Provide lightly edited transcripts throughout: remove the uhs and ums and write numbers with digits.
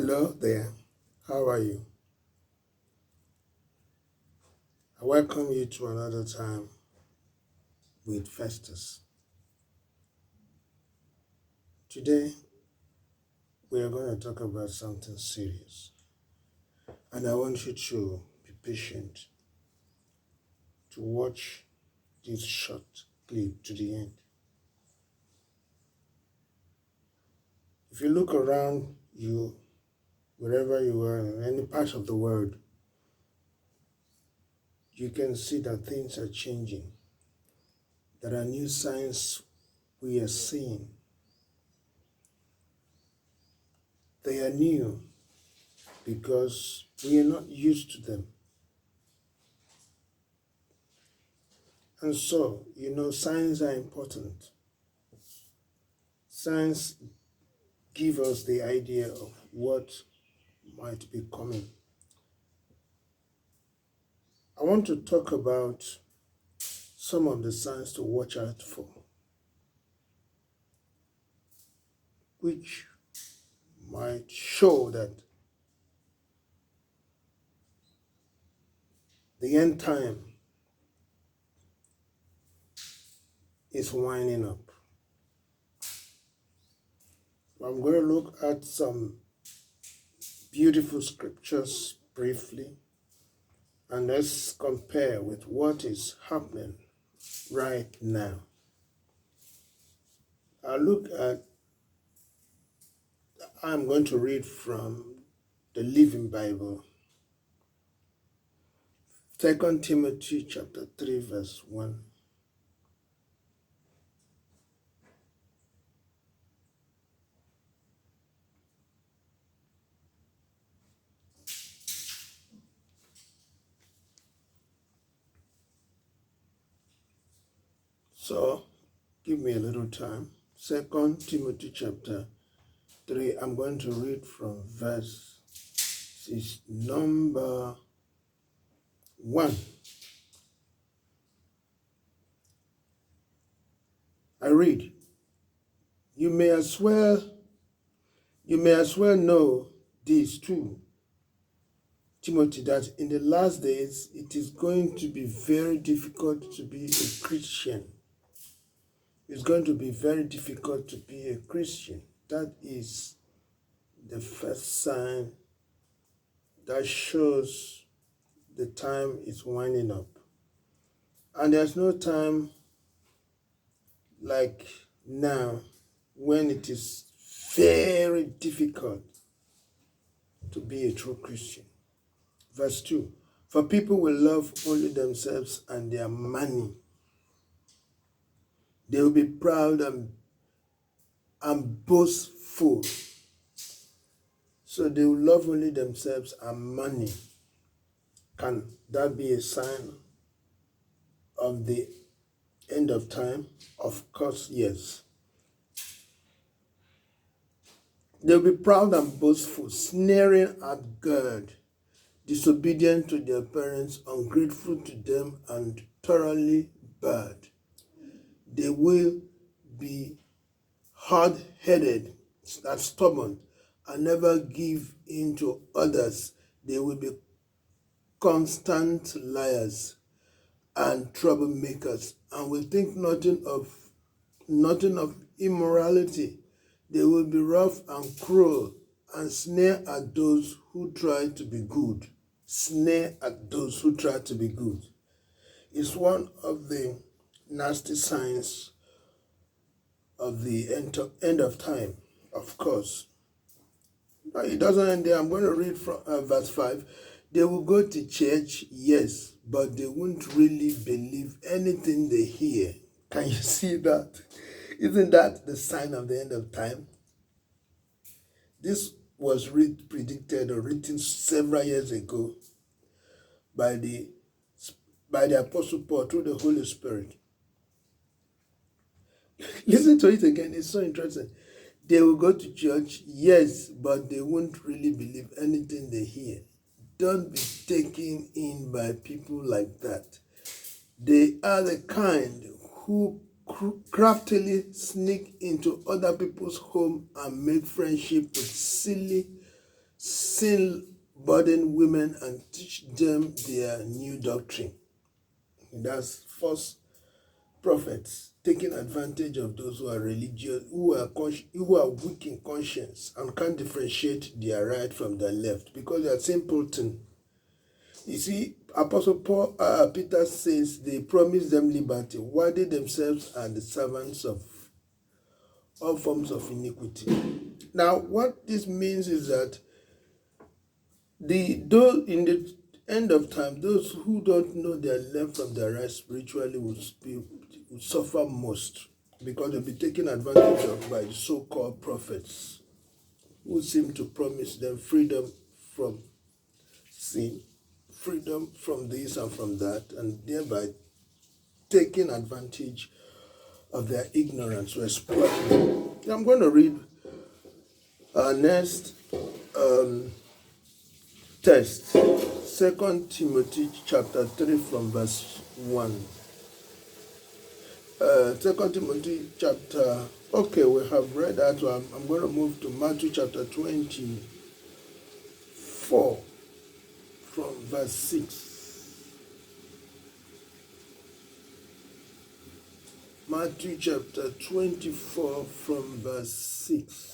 Hello there, how are you? I welcome you to another time with Festus. Today, we are going to talk about something serious, and I want you to be patient to watch this short clip to the end. If you look around you, wherever you are, in any part of the world, you can see that things are changing. There are new signs we are seeing. They are new because we are not used to them. And so, signs are important. Signs give us the idea of what might be coming. I want to talk about some of the signs to watch out for, which might show that the end time is winding up. I'm going to look at some beautiful scriptures briefly, and let's compare with what is happening right now. I'm going to read from the Living Bible, 2 Timothy chapter 3, verse 1. So, give me a little time. 2 Timothy chapter 3, I'm going to read from verse number 1. I read, you may as well know this too, Timothy, that in the last days it is going to be very difficult to be a Christian. It's going to be very difficult to be a Christian. That is the first sign that shows the time is winding up. And there's no time like now when it is very difficult to be a true Christian. Verse 2, for people will love only themselves and their money. They will be proud and boastful. So they will love only themselves and money. Can that be a sign of the end of time? Of course, yes. They'll be proud and boastful, sneering at God, disobedient to their parents, ungrateful to them, and thoroughly bad. They will be hard-headed and stubborn and never give in to others. They will be constant liars and troublemakers and will think nothing of immorality. They will be rough and cruel and sneer at those who try to be good. Sneer at those who try to be good. It's one of the nasty signs of the end of time, of course. But it doesn't end there. I'm going to read from verse 5. They will go to church, yes, but they won't really believe anything they hear. Can you see that? Isn't that the sign of the end of time? This was predicted or written several years ago by the Apostle Paul through the Holy Spirit. Listen to it again. It's so interesting. They will go to church, yes, but they won't really believe anything they hear. Don't be taken in by people like that. They are the kind who craftily sneak into other people's home and make friendship with silly sin-burdened women and teach them their new doctrine. That's false prophets taking advantage of those who are religious, who are weak in conscience and can't differentiate their right from their left because they are simpleton. You see, Apostle Peter says they promise them liberty, while they themselves are the servants of all forms of iniquity. Now, what this means is that those in the end of time, those who don't know their left from their right spiritually will suffer most because they'll be taken advantage of by the so-called prophets who seem to promise them freedom from sin, freedom from this and from that, and thereby taking advantage of their ignorance to exploit them. I'm going to read our next text, 2 Timothy chapter 3 from verse 1. 2 Timothy chapter, okay, we have read that one. I'm going to move to Matthew chapter 24 from verse 6. Matthew chapter 24 from verse 6.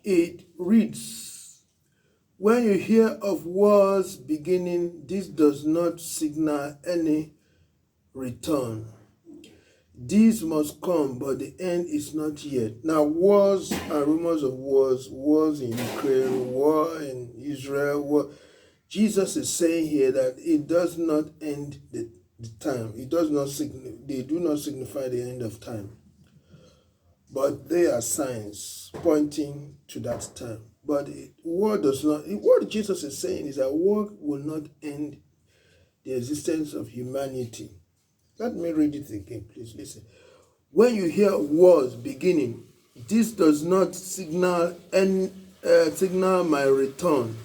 It reads, "When you hear of wars beginning, this does not signal any return. These must come, but the end is not yet." Now, wars and rumors of wars in Ukraine, war in Israel, war. Jesus is saying here that it does not end the time. It does not they do not signify the end of time. But they are signs pointing to that time. But war does not. What Jesus is saying is that war will not end the existence of humanity. Let me read it again, please listen. When you hear wars beginning, this does not signal my return.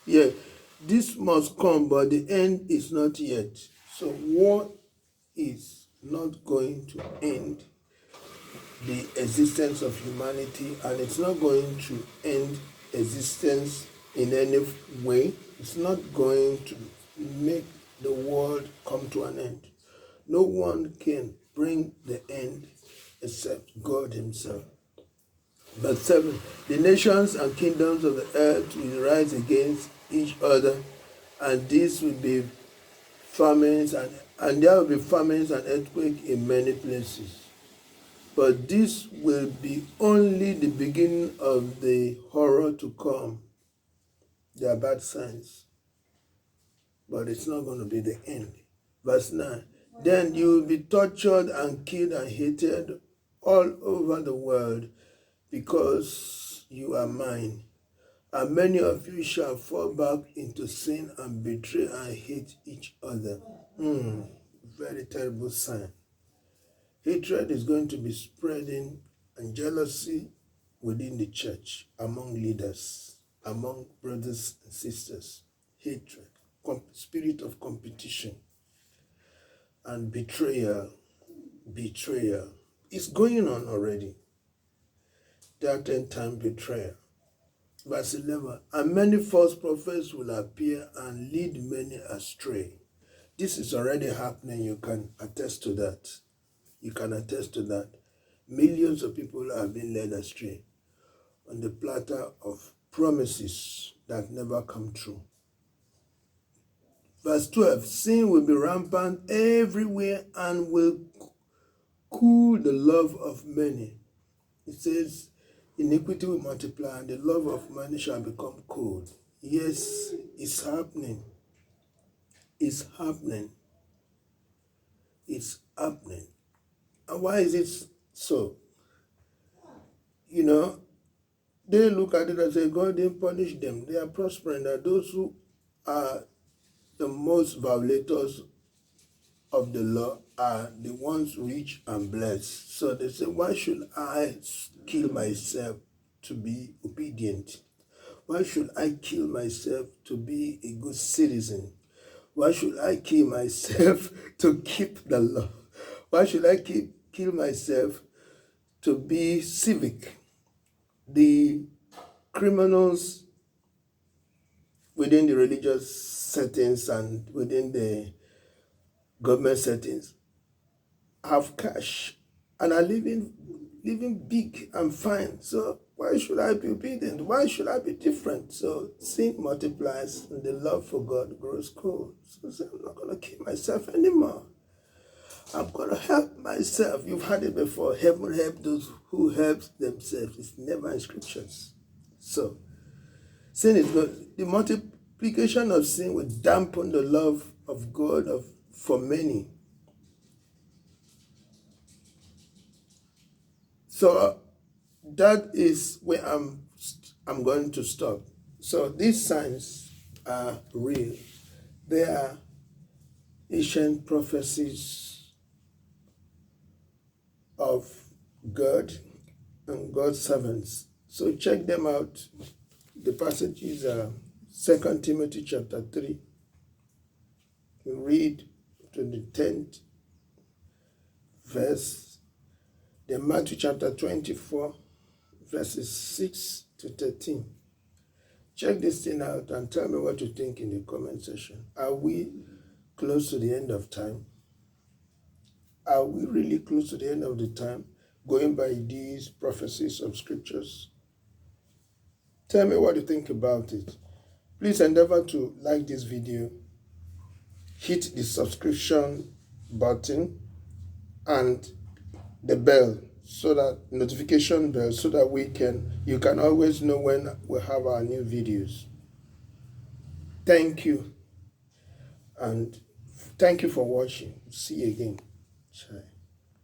Yeah, this must come, but the end is not yet. So war is not going to end the existence of humanity, and it's not going to end existence in any way. It's not going to make the world come to an end. No one can bring the end except God himself. Verse 7, "The nations and kingdoms of the earth will rise against each other, and this will be famines, and there will be famines and earthquakes in many places. But this will be only the beginning of the horror to come." They are bad signs, but it's not going to be the end. Verse 9, "Then you will be tortured and killed and hated all over the world because you are mine. And many of you shall fall back into sin and betray and hate each other." Very terrible sign. Hatred is going to be spreading and jealousy within the church, among leaders, among brothers and sisters. Hatred, spirit of competition, and betrayal. Betrayal. It's going on already. That end-time betrayal. Verse 11, "And many false prophets will appear and lead many astray." This is already happening. You can attest to that. You can attest to that. Millions of people are being led astray on the platter of promises that never come true. Verse 12, "Sin will be rampant everywhere and will cool the love of many." It says, "Iniquity will multiply and the love of many shall become cold." Yes, it's happening. It's happening. It's happening. And why is it so? They look at it and say, God didn't punish them. They are prospering. That those who are the most violators of the law are the ones rich and blessed. So they say, why should I kill myself to be obedient? Why should I kill myself to be a good citizen? Why should I kill myself to keep the law? Why should I kill myself to be civic? the criminals within the religious settings and within the government settings have cash and are living big and fine. So why should I be obedient? Why should I be different? So sin multiplies and the love for God grows cold. So I'm not going to kill myself anymore. I'm going to help myself. You've heard it before. Heaven help those who help themselves. It's never in scriptures. So sin is good. The multiplication of sin will dampen the love of God for many. So that is where I'm going to stop. So these signs are real. They are ancient prophecies of God and God's servants. So check them out. The passages are 2 Timothy chapter 3. You read to the 10th verse. Then Matthew chapter 24, verses 6 to 13. Check this thing out and tell me what you think in the comment section. Are we close to the end of time? Are we really close to the end of the time, going by these prophecies of scriptures? Tell me what you think about it. Please endeavor to like this video, hit the subscription button and the bell, so that notification bell, so that you can always know when we have our new videos. Thank you, and thank you for watching. See you again. Bye.